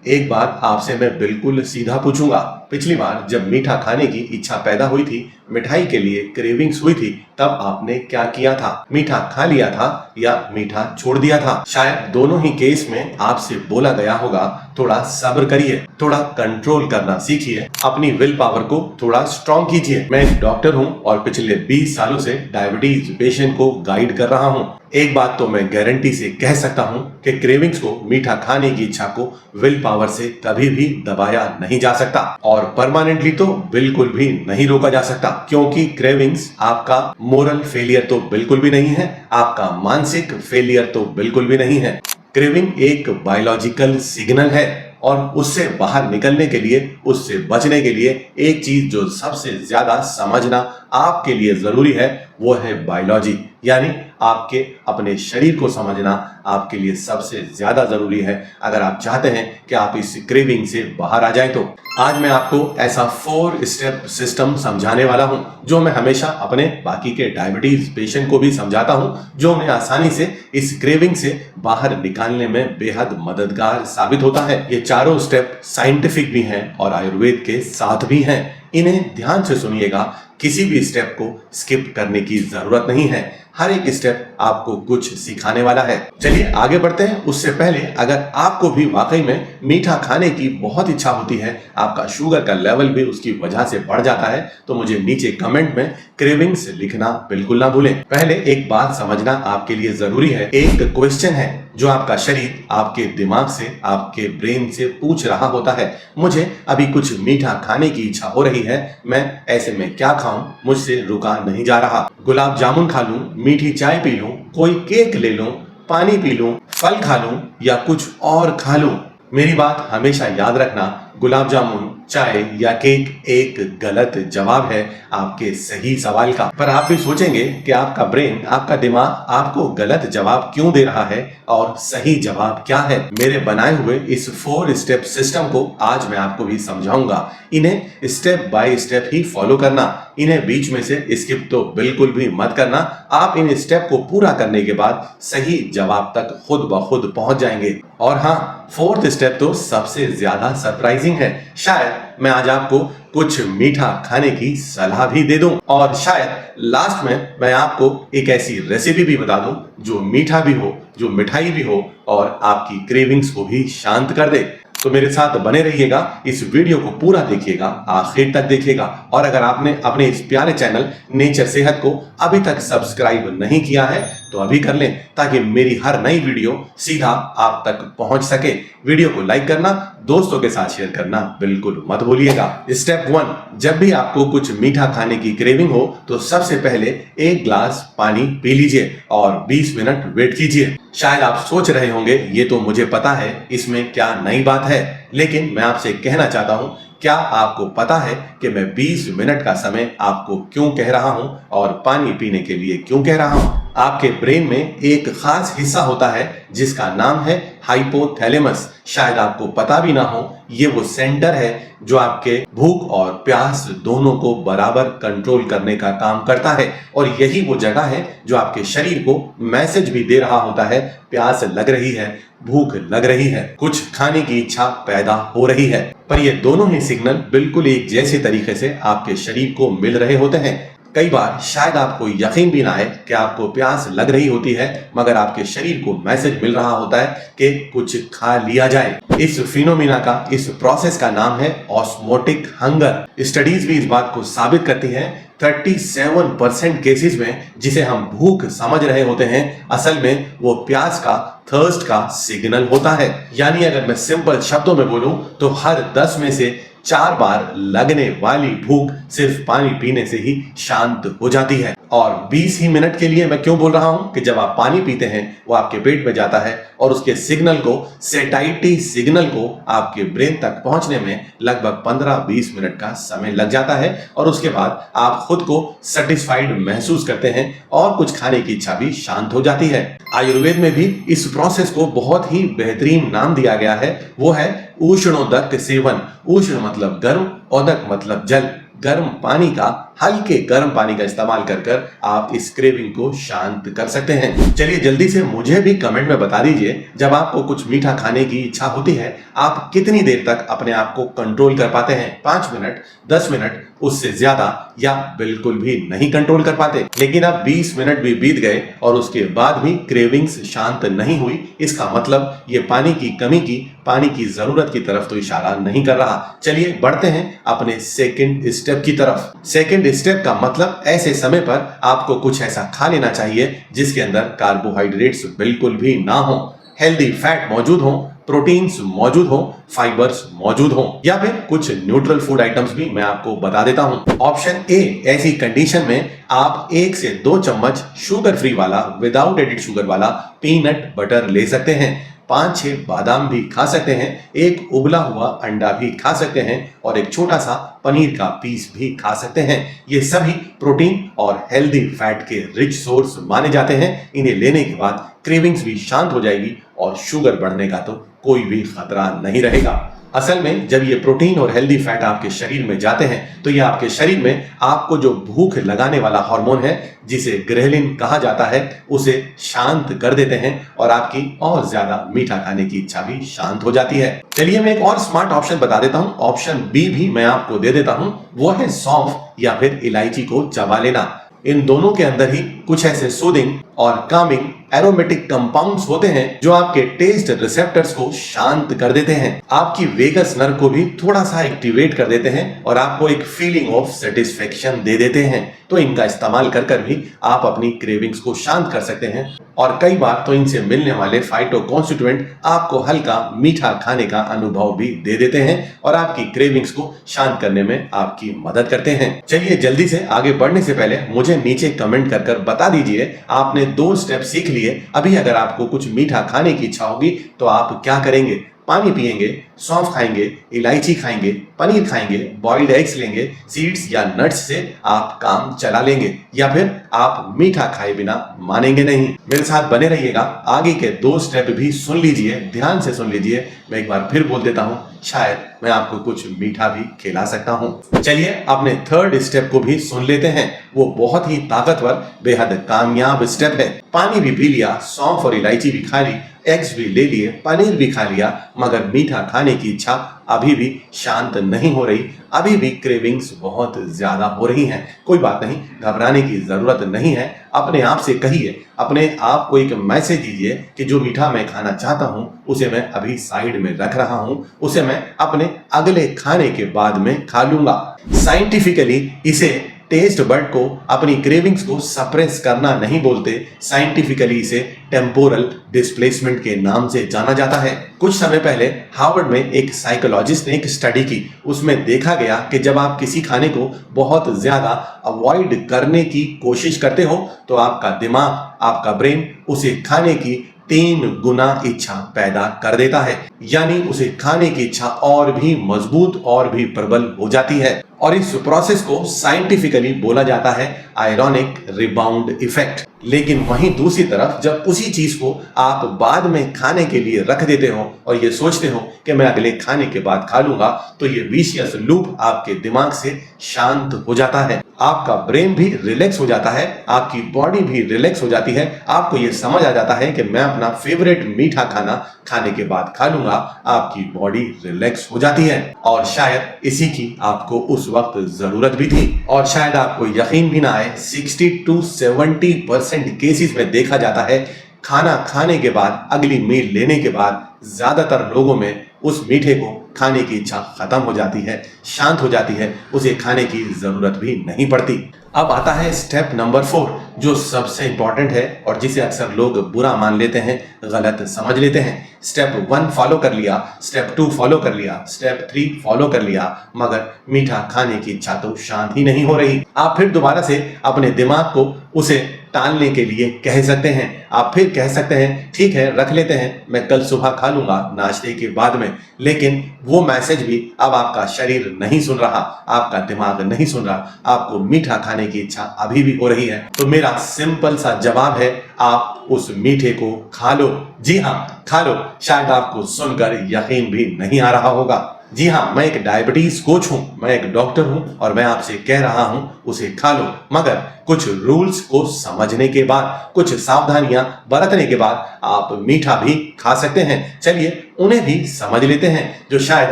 एक बात आपसे मैं बिल्कुल सीधा पूछूंगा। पिछली बार जब मीठा खाने की इच्छा पैदा हुई थी, मिठाई के लिए क्रेविंग्स हुई थी, तब आपने क्या किया था? मीठा खा लिया था या मीठा छोड़ दिया था? शायद दोनों ही केस में आपसे बोला गया होगा, थोड़ा सब्र करिए, थोड़ा कंट्रोल करना सीखिए, अपनी विल पावर को थोड़ा स्ट्रॉन्ग कीजिए। मैं एक डॉक्टर हूं और पिछले 20 सालों से डायबिटीज पेशेंट को गाइड कर रहा हूं। एक बात तो मैं गारंटी से कह सकता हूं कि क्रेविंग्स को, मीठा खाने की इच्छा को विल पावर से कभी भी दबाया नहीं जा सकता और परमानेंटली तो बिल्कुल भी नहीं रोका जा सकता, क्योंकि क्रेविंग्स आपका मोरल फेलियर तो बिल्कुल भी नहीं है, आपका मानसिक फेलियर तो बिल्कुल भी नहीं है। क्रेविंग एक बायोलॉजिकल सिग्नल है और उससे बाहर निकलने के लिए, उससे बचने के लिए एक चीज जो सबसे ज्यादा समझना आपके लिए जरूरी है वो है बायोलॉजी, यानी आपके अपने शरीर को समझना आपके लिए सबसे ज्यादा जरूरी है अगर आप चाहते हैं कि आप इस क्रेविंग से बाहर आ जाएं। तो आज मैं आपको ऐसा 4 स्टेप सिस्टम समझाने वाला हूं जो मैं हमेशा अपने बाकी के डायबिटीज पेशेंट को भी समझाता हूं, जो उन्हें आसानी से इस क्रेविंग से बाहर निकालने में बेहद मददगार साबित होता है। ये चारों स्टेप साइंटिफिक भी हैं और आयुर्वेद के साथ भी हैं। इन्हें ध्यान से सुनिएगा, किसी भी स्टेप को स्किप करने की जरूरत नहीं है। हर एक स्टेप आपको कुछ सिखाने वाला है। चलिए आगे बढ़ते हैं। उससे पहले अगर आपको भी वाकई में मीठा खाने की बहुत इच्छा होती है, आपका शुगर का लेवल भी उसकी वजह से बढ़ जाता है, तो मुझे नीचे कमेंट में क्रेविंग्स लिखना बिल्कुल ना भूलें। पहले एक बात समझना आपके लिए जरूरी है। एक क्वेश्चन है जो आपका शरीर आपके दिमाग से, आपके ब्रेन से पूछ रहा होता है, मुझे अभी कुछ मीठा खाने की इच्छा हो रही है, मैं ऐसे में क्या खाऊं, मुझसे रुका नहीं जा रहा। गुलाब जामुन खा लूं, मीठी चाय पी लूं, कोई केक ले लूं, पानी पी लूं, फल खा लूं या कुछ और खा लूं। मेरी बात हमेशा याद रखना, गुलाब जामुन, चाय या केक एक गलत जवाब है आपके सही सवाल का। पर आप भी सोचेंगे कि आपका ब्रेन, आपका दिमाग आपको गलत जवाब क्यों दे रहा है और सही जवाब क्या है। मेरे बनाए हुए इस 4 स्टेप सिस्टम को आज मैं आपको भी समझाऊंगा। इन्हें step by step he follow करना, इन्हें बीच में से स्किप तो बिल्कुल भी मत करना। आप इन स्टेप को पूरा करने के बाद सही जवाब तक खुद ब खुद पहुंच जाएंगे। और हाँ, 4th स्टेप तो सबसे ज्यादा सरप्राइजिंग है। शायद मैं आज आपको कुछ मीठा खाने की सलाह भी दे दूं और शायद लास्ट में मैं आपको एक ऐसी रेसिपी भी बता दूं जो मीठा भी हो, जो मिठाई भी हो और आपकी क्रेविंग्स को भी शांत कर दे। तो मेरे साथ बने रहिएगा, इस वीडियो को पूरा देखिएगा, आखिर तक देखिएगा। और अगर आपने अपने इस प्यारे चैनल नेचर सेहत को अभी तक सब्सक्राइब नहीं किया है तो अभी कर लें, ताकि मेरी हर नई वीडियो सीधा आप तक पहुंच सके। वीडियो को लाइक करना, दोस्तों के साथ शेयर करना बिल्कुल मत भूलिएगा। स्टेप 1, जब भी आपको कुछ मीठा खाने की क्रेविंग हो तो सबसे पहले एक ग्लास पानी पी लीजिए और 20 मिनट वेट कीजिए। शायद आप सोच रहे होंगे, ये तो मुझे पता है, इसमें क्या नई बात है, लेकिन मैं आपसे कहना चाहता हूं, क्या आपको पता है कि मैं 20 मिनट का समय आपको क्यों कह रहा हूं और पानी पीने के लिए क्यों कह रहा हूं? आपके ब्रेन में एक खास हिस्सा होता है जिसका नाम है हाइपोथैलेमस। शायद आपको पता भी ना हो, ये वो सेंटर है जो आपके भूख और प्यास दोनों को बराबर कंट्रोल करने का काम करता है। और यही वो जगह है जो आपके शरीर को मैसेज भी दे रहा होता है, प्यास लग रही है, भूख लग रही है, कुछ खाने की इच्छा पैदा हो रही है। पर ये दोनों ही सिग्नल बिल्कुल एक जैसे तरीके से आपके शरीर को मिल रहे होते हैं। कई बार शायद आपको यकीन भी ना आए कि आपको प्यास लग रही होती है, मगर आपके शरीर को मैसेज मिल रहा होता है कि कुछ खा लिया जाए। इस फिनोमिना का, इस प्रोसेस का नाम है ऑस्मोटिक हंगर। स्टडीज भी इस बात को साबित करती हैं, 37% केसेस में जिसे हम भूख समझ रहे होते हैं, असल में वो प्यास का, थर्स्ट का सिग्नल होता है। यानी अगर मैं सिंपल शब्दों में बोलूं तो हर 10 में से 4 बार लगने वाली भूख सिर्फ पानी पीने से ही शांत हो जाती है। और 20 ही मिनट के लिए मैं क्यों बोल रहा हूं कि जब आप पानी पीते हैं वो आपके पेट में जाता है और उसके सिग्नल को, सेटाइटी सिग्नल को आपके ब्रेन तक पहुंचने में लगभग 15-20 मिनट का समय लग जाता है और उसके बाद आप खुद को सेटिस्फाइड महसूस करते हैं और कुछ खाने की इच्छा भी शांत हो जाती है। आयुर्वेद में भी इस प्रोसेस को बहुत ही बेहतरीन नाम दिया गया है, वो है उष्णोदक सेवन। उष्ण मतलब गर्म, ओदक मतलब जल, गर्म पानी का, हल्के गर्म पानी का इस्तेमाल कर कर आप इस क्रेविंग को शांत कर सकते हैं। चलिए जल्दी से मुझे भी कमेंट में बता दीजिए, जब आपको कुछ मीठा खाने की इच्छा होती है, आप कितनी देर तक अपने आप को कंट्रोल कर पाते हैं? 5 मिनट, 10 मिनट, उससे ज्यादा, या बिल्कुल भी नहीं कंट्रोल कर पाते? लेकिन अब 20 मिनट भी बीत गए और उसके बाद भी क्रेविंग्स शांत नहीं हुई, इसका मतलब ये पानी की कमी की, पानी की जरूरत की तरफ तो इशारा नहीं कर रहा। चलिए बढ़ते हैं अपने सेकंड स्टेप की तरफ। सेकंड स्टेप का मतलब ऐसे समय पर आपको कुछ ऐसा खा लेना चाहिए जिसके अंदर कार्बोहाइड्रेट्स बिल्कुल भी ना हो, हेल्दी फैट मौजूद हो, प्रोटीन्स मौजूद हो, फाइबर्स मौजूद हो, या फिर कुछ न्यूट्रल फूड आइटम्स भी मैं आपको बता देता हूं। ऑप्शन ए, ऐसी कंडीशन में आप 1 से 2 चम्मच शुगर फ्री वाला, विदाउट एडिड शुगर वाला पीनट बटर ले सकते हैं, 5-6 बादाम भी खा सकते हैं, एक उबला हुआ अंडा भी खा सकते हैं और एक छोटा सा पनीर का पीस भी खा सकते हैं। ये सभी प्रोटीन और हेल्दी फैट के रिच सोर्स माने जाते हैं। इन्हें लेने के बाद क्रेविंग्स भी शांत हो जाएगी और शुगर बढ़ने का तो कोई भी खतरा नहीं रहेगा। असल में जब ये प्रोटीन और हेल्दी फैट आपके शरीर में जाते हैं तो ये आपके शरीर में आपको जो भूख लगाने वाला हार्मोन है, जिसे ग्रेलिन कहा जाता है, उसे शांत कर देते हैं और आपकी और ज्यादा मीठा खाने की इच्छा भी शांत हो जाती है। चलिए मैं एक और स्मार्ट ऑप्शन बता देता हूं, ऑप्शन बी भी मैं आपको दे देता हूं, वो है सौंफ या फिर इलायची को चबा लेना। इन दोनों के अंदर ही कुछ ऐसे सूदिंग और कामिंग एरोमेटिक कंपाउंड्स होते हैं जो आपके टेस्ट रिसेप्टर्स को शांत कर देते हैं, आपकी वेगस नर्व को भी थोड़ा सा एक्टिवेट कर देते हैं और आपको एक फीलिंग ऑफ सेटिस्फेक्शन दे देते हैं। तो इनका इस्तेमाल कर कर भी आप अपनी क्रेविंग्स को शांत कर सकते हैं और कई बार तो इनसे मिलने वाले फाइटोकॉन्स्टिट्यूएंट आपको हल्का मीठा खाने का अनुभव भी दे देते हैं और आपकी क्रेविंग्स को शांत करने में आपकी मदद करते हैं। चलिए जल्दी से आगे बढ़ने से पहले मुझे नीचे कमेंट कर कर बता दीजिए, आपने 2 स्टेप सीख लिए। अभी अगर आपको कुछ मीठा खाने की इच्छा होगी तो आप क्या करेंगे? पानी पिएंगे, सौंफ खाएंगे, इलायची खाएंगे, पनीर खाएंगे, बॉइल्ड एग्स लेंगे, सीड्स या नट्स से आप काम चला लेंगे, या फिर आप मीठा खाए बिना मानेंगे नहीं। मेरे साथ बने रहिएगा, आगे के 2 स्टेप भी सुन लीजिए, ध्यान से सुन लीजिए। मैं एक बार फिर बोल देता हूं, शायद मैं आपको कुछ मीठा भी खिला सकता हूं। चलिए अपने थर्ड स्टेप को भी सुन लेते हैं। वो बहुत ही ताकतवर, बेहद कामयाब स्टेप है। पानी भी पी लिया, सौंफ और इलायची भी खा ली, एग्स भी ले लिए, पनीर भी खा लिया, मगर मीठा खाने की इच्छा अभी भी शांत नहीं हो रही, अभी भी क्रेविंग्स बहुत ज्यादा हो रही हैं। कोई बात नहीं, घबराने की जरूरत नहीं है। अपने आप से कहिए, अपने आप को एक मैसेज दीजिए कि जो मीठा मैं खाना चाहता हूं उसे मैं अभी साइड में रख रहा हूं, उसे मैं अपने अगले खाने के बाद में खा लूंगा। साइंटिफिकली इसे टेस्ट बर्ड को अपनी क्रेविंग्स को सप्रेस करना नहीं बोलते, साइंटिफिकली इसे टेम्पोरल डिस्प्लेसमेंट के नाम से जाना जाता है। कुछ समय पहले हार्वर्ड में एक साइकोलॉजिस्ट ने एक स्टडी की, उसमें देखा गया कि जब आप किसी खाने को बहुत ज्यादा अवॉइड करने की कोशिश करते हो तो आपका दिमाग, आपका ब्रेन उसे खाने की 3 गुना इच्छा पैदा कर देता है, यानी उसे खाने की इच्छा और भी मजबूत और भी प्रबल हो जाती है। और इस प्रोसेस को साइंटिफिकली बोला जाता है आयरॉनिक रिबाउंड इफेक्ट। लेकिन वहीं दूसरी तरफ जब उसी चीज को आप बाद में खाने के लिए रख देते हो और ये सोचते हो कि मैं अगले खाने के बाद खा लूंगा, तो ये विशियस लूप आपके दिमाग से शांत हो जाता है, आपका ब्रेन भी रिलैक्स हो जाता है, आपकी बॉडी भी रिलैक्स हो जाती है। आपको ये समझ आ जाता है कि मैं अपना फेवरेट मीठा खाना खाने के बाद खा लूंगा, आपकी बॉडी रिलैक्स हो जाती है। और शायद इसी की आपको उस वक्त जरूरत भी थी। और शायद आपको यकीन भी ना आए, 60 to 70% केसेस में देखा जाता है खाना खाने के बाद, अगली मील लेने के बाद ज्यादातर लोगों में उस मीठे को खाने की इच्छा खत्म हो जाती है, शांत हो जाती है, उसे खाने की जरूरत भी नहीं पड़ती। अब आता है स्टेप नंबर 4, जो सबसे इंपॉर्टेंट है और जिसे अक्सर लोग बुरा मान लेते हैं, गलत समझ लेते हैं। स्टेप 1 फॉलो कर लिया, स्टेप 2 फॉलो कर लिया, स्टेप 3 फॉलो कर लिया, मगर मीठा खाने की इच्छा तो शांत ही नहीं हो रही। आप फिर दोबारा से अपने दिमाग को उसे टालने के लिए कह सकते हैं। आप फिर कह सकते हैं, ठीक है रख लेते हैं, मैं कल सुबह खा लूंगा नाश्ते के बाद में। लेकिन वो मैसेज भी अब आपका शरीर नहीं सुन रहा, आपका दिमाग नहीं सुन रहा, आपको मीठा खाने की इच्छा अभी भी हो रही है। तो मेरा सिंपल सा जवाब है, आप उस मीठे को खा लो। जी हाँ, खा लो। शायद आपको सुनकर यकीन भी नहीं आ रहा होगा। जी हाँ, मैं एक डायबिटीज कोच हूँ, मैं एक डॉक्टर हूँ और मैं आपसे कह रहा हूँ उसे खा लो, मगर कुछ रूल्स को समझने के बाद, कुछ सावधानियां बरतने के बाद आप मीठा भी खा सकते हैं। चलिए उन्हें भी समझ लेते हैं, जो शायद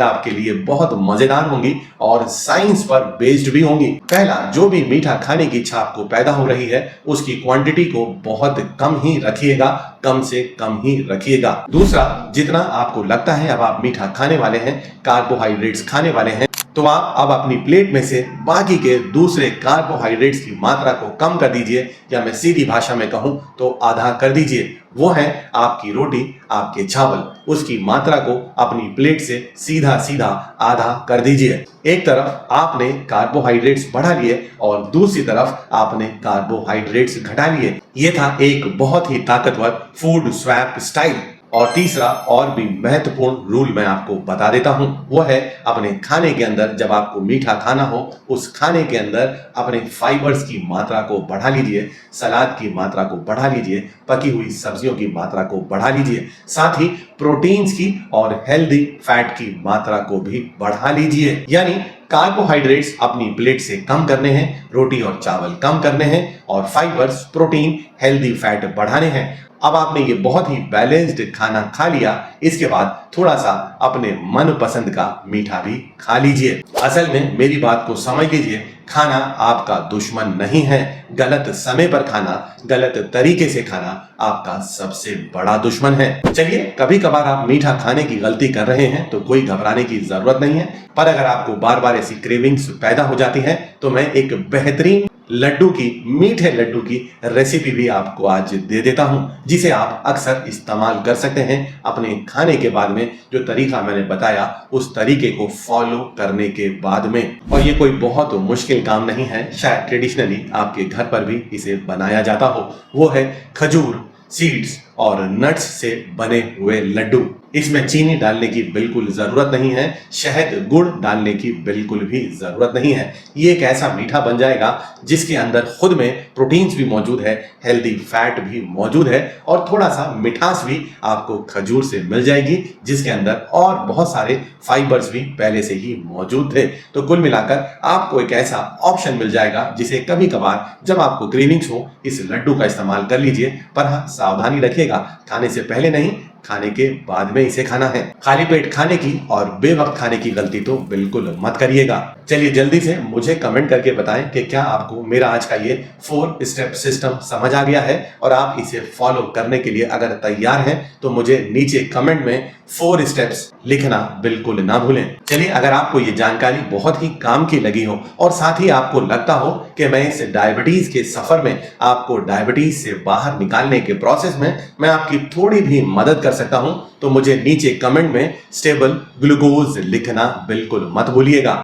आपके लिए बहुत मजेदार होंगी और साइंस पर बेस्ड भी होंगी। पहला, जो भी मीठा खाने की इच्छा आपको पैदा हो रही है उसकी क्वांटिटी को बहुत कम ही रखिएगा, कम से कम ही रखिएगा। दूसरा, जितना आपको लगता है अब आप मीठा खाने वाले हैं, कार्बोहाइड्रेट्स खाने वाले हैं, तो आप अब अपनी प्लेट में से बाकी के दूसरे कार्बोहाइड्रेट्स की मात्रा को कम कर दीजिए, या मैं सीधी भाषा में कहूं तो आधा कर दीजिए। वो है आपकी रोटी, आपके चावल, उसकी मात्रा को अपनी प्लेट से सीधा सीधा आधा कर दीजिए। एक तरफ आपने कार्बोहाइड्रेट्स बढ़ा लिए और दूसरी तरफ आपने कार्बोहाइड्रेट्स घटा लिए। ये था एक बहुत ही ताकतवर फूड स्वैप स्टाइल। और तीसरा और भी महत्वपूर्ण रूल मैं आपको बता देता हूं, वो है अपने खाने के अंदर जब आपको मीठा खाना हो, उस खाने के अंदर अपने फाइबर्स की मात्रा को बढ़ा लीजिए, सलाद की मात्रा को बढ़ा लीजिए, पकी हुई सब्जियों की मात्रा को बढ़ा लीजिए, साथ ही प्रोटीन्स की और हेल्दी फैट की मात्रा को भी बढ़ा लीजिए। यानी कार्बोहाइड्रेट्स अपनी प्लेट से कम करने हैं, रोटी और चावल कम करने हैं, और फाइबर्स, प्रोटीन, हेल्दी फैट बढ़ाने हैं। अब आपने ये बहुत ही बैलेंस्ड खाना खा लिया, इसके बाद थोड़ा सा अपने मनपसंद का मीठा भी खा लीजिए। असल में मेरी बात को समझ लीजिए, खाना आपका दुश्मन नहीं है। गलत समय पर खाना, गलत तरीके से खाना आपका सबसे बड़ा दुश्मन है। चलिए, कभी कभार आप मीठा खाने की गलती कर रहे हैं तो कोई घबराने की जरूरत नहीं है, पर अगर आपको बार बार ऐसी क्रेविंग्स पैदा हो जाती है तो मैं एक बेहतरीन लड्डू की, मीठे लड्डू की रेसिपी भी आपको आज दे देता हूं, जिसे आप अक्सर इस्तेमाल कर सकते हैं अपने खाने के बाद में। जो तरीका मैंने बताया उस तरीके को फॉलो करने के बाद में, और ये कोई बहुत मुश्किल काम नहीं है, शायद ट्रेडिशनली आपके घर पर भी इसे बनाया जाता हो। वो है खजूर, सीड्स और नट्स से बने हुए लड्डू। इसमें चीनी डालने की बिल्कुल जरूरत नहीं है, शहद, गुड़ डालने की बिल्कुल भी जरूरत नहीं है। ये एक ऐसा मीठा बन जाएगा जिसके अंदर खुद में प्रोटीन्स भी मौजूद है, हेल्दी फैट भी मौजूद है, और थोड़ा सा मिठास भी आपको खजूर से मिल जाएगी, जिसके अंदर और बहुत सारे फाइबर्स भी पहले से ही मौजूद थे। तो कुल मिलाकर आपको एक ऐसा ऑप्शन मिल जाएगा जिसे कभी कभार जब आपको क्रेविंग्स हो, इस लड्डू का इस्तेमाल कर लीजिए। पर हाँ, सावधानी रखिएगा, खाने से पहले नहीं, खाने के बाद में इसे खाना है। खाली पेट खाने की और बेवक्त खाने की गलती तो बिल्कुल मत करिएगा। चलिए जल्दी से मुझे कमेंट करके बताएं कि क्या आपको मेरा आज का ये 4 स्टेप सिस्टम समझ आ गया है, और आप इसे फॉलो करने के लिए अगर तैयार हैं तो मुझे नीचे कमेंट में 4 स्टेप्स लिखना बिल्कुल ना भूलें। चलिए, अगर आपको ये जानकारी बहुत ही काम की लगी हो और साथ ही आपको लगता हो कि मैं इस डायबिटीज के सफर में, आपको डायबिटीज से बाहर निकालने के प्रोसेस में मैं आपकी थोड़ी भी मदद कर सकता हूं, तो मुझे नीचे कमेंट में स्टेबल ग्लूकोज लिखना बिल्कुल मत भूलिएगा।